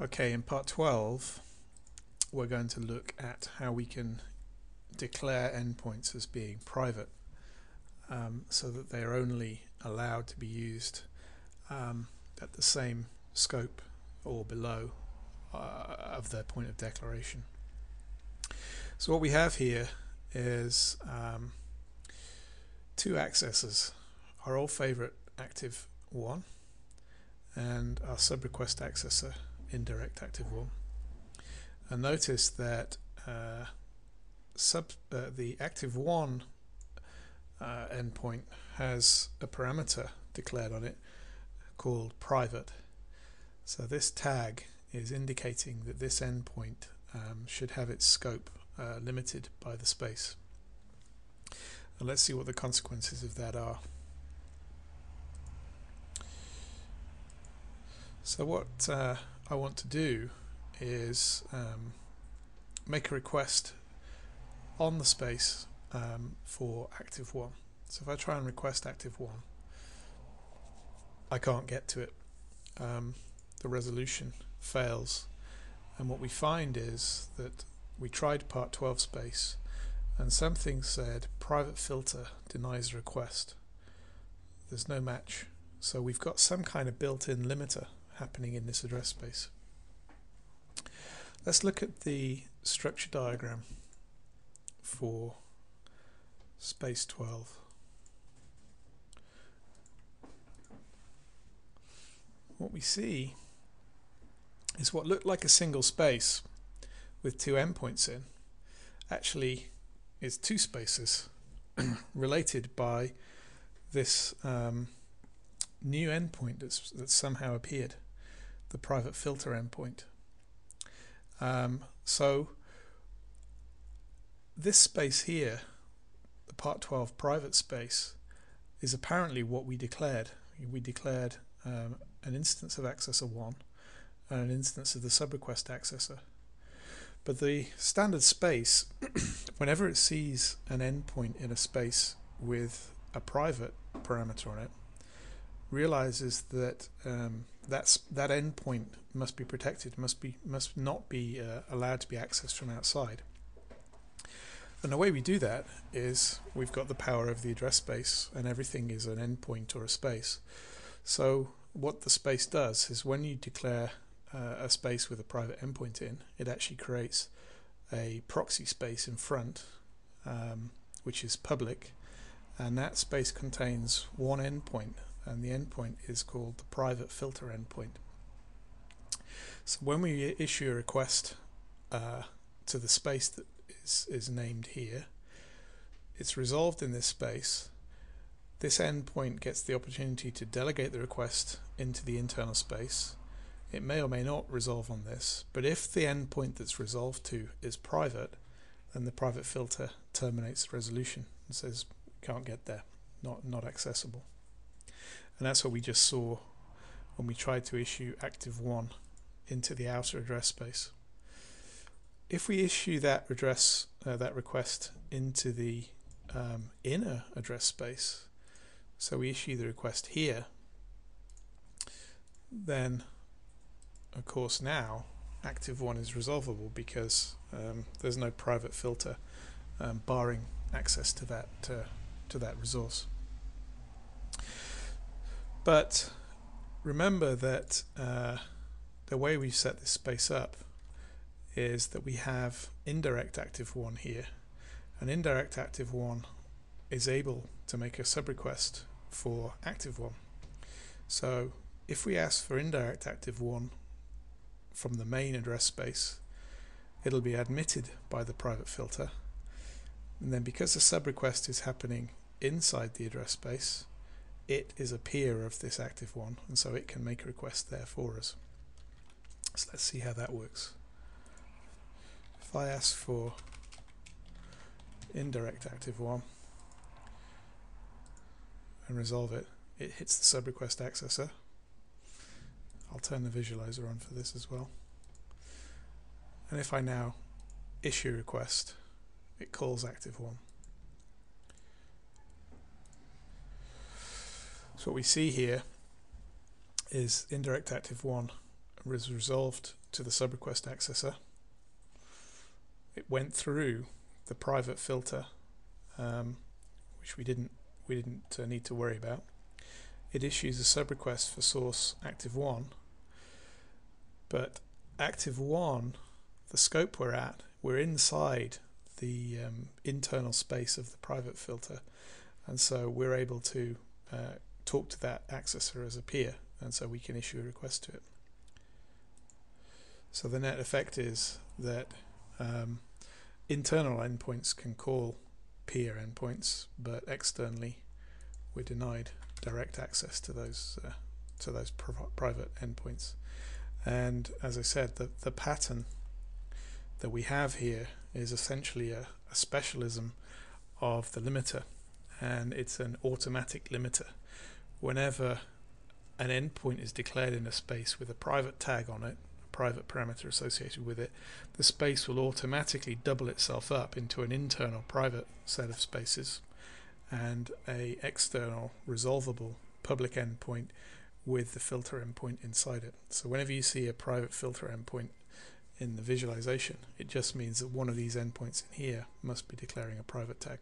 Okay, in part 12 we're going to look at how we can declare endpoints as being private, so that they are only allowed to be used at the same scope or below of their point of declaration. So what we have here is two accessors, our old favorite active 1 and our subrequest accessor indirect active 1. And notice that the active 1 endpoint has a parameter declared on it called private. So this tag is indicating that this endpoint should have its scope limited by the space. And let's see what the consequences of that are. So what I want to do is make a request on the space for active 1. So if I try and request active 1, I can't get to it. The resolution fails, and what we find is that we tried part 12 space and something said private filter denies request. There's no match, so we've got some kind of built-in limiter happening in this address space. Let's look at the structure diagram for space 12. What we see is what looked like a single space with two endpoints in actually is two spaces related by this new endpoint that's somehow appeared, the private filter endpoint. So this space here, the part 12 private space, is apparently what we declared. We declared an instance of accessor 1 and an instance of the subrequest accessor. But the standard space, whenever it sees an endpoint in a space with a private parameter on it, realizes that that endpoint must be protected, must not be allowed to be accessed from outside. And the way we do that is we've got the power of the address space, and everything is an endpoint or a space. So what the space does is when you declare a space with a private endpoint in, it actually creates a proxy space in front, which is public, and that space contains one endpoint, and the endpoint is called the private filter endpoint. So when we issue a request to the space that is named here, it's resolved in this space. This endpoint gets the opportunity to delegate the request into the internal space. It may or may not resolve on this, but if the endpoint that's resolved to is private, then the private filter terminates the resolution and says can't get there, not accessible. And that's what we just saw when we tried to issue active 1 into the outer address space. If we issue that request into the inner address space, so we issue the request here, then of course now active 1 is resolvable because there's no private filter barring access to that resource. But remember that the way we've set this space up is that we have indirect active 1 here, and indirect active 1 is able to make a subrequest for active 1. So if we ask for indirect active 1 from the main address space, it'll be admitted by the private filter, and then because the subrequest is happening inside the address space, it is a peer of this active 1, and so it can make a request there for us. So let's see how that works. If I ask for indirect active 1 and resolve it, it hits the subrequest accessor. I'll turn the visualizer on for this as well. And if I now issue a request, it calls active 1. So what we see here is indirect active 1 was resolved to the subrequest accessor. It went through the private filter, which we didn't need to worry about. It issues a subrequest for source active1, but active1, the scope we're inside the internal space of the private filter, and so we're able to talk to that accessor as a peer, and so we can issue a request to it. So the net effect is that internal endpoints can call peer endpoints, but externally we're denied direct access to those private endpoints. And as I said, the pattern that we have here is essentially a specialism of the limiter, and it's an automatic limiter. Whenever an endpoint is declared in a space with a private tag on it, a private parameter associated with it, the space will automatically double itself up into an internal private set of spaces and a external resolvable public endpoint with the filter endpoint inside it. So whenever you see a private filter endpoint in the visualization, it just means that one of these endpoints in here must be declaring a private tag.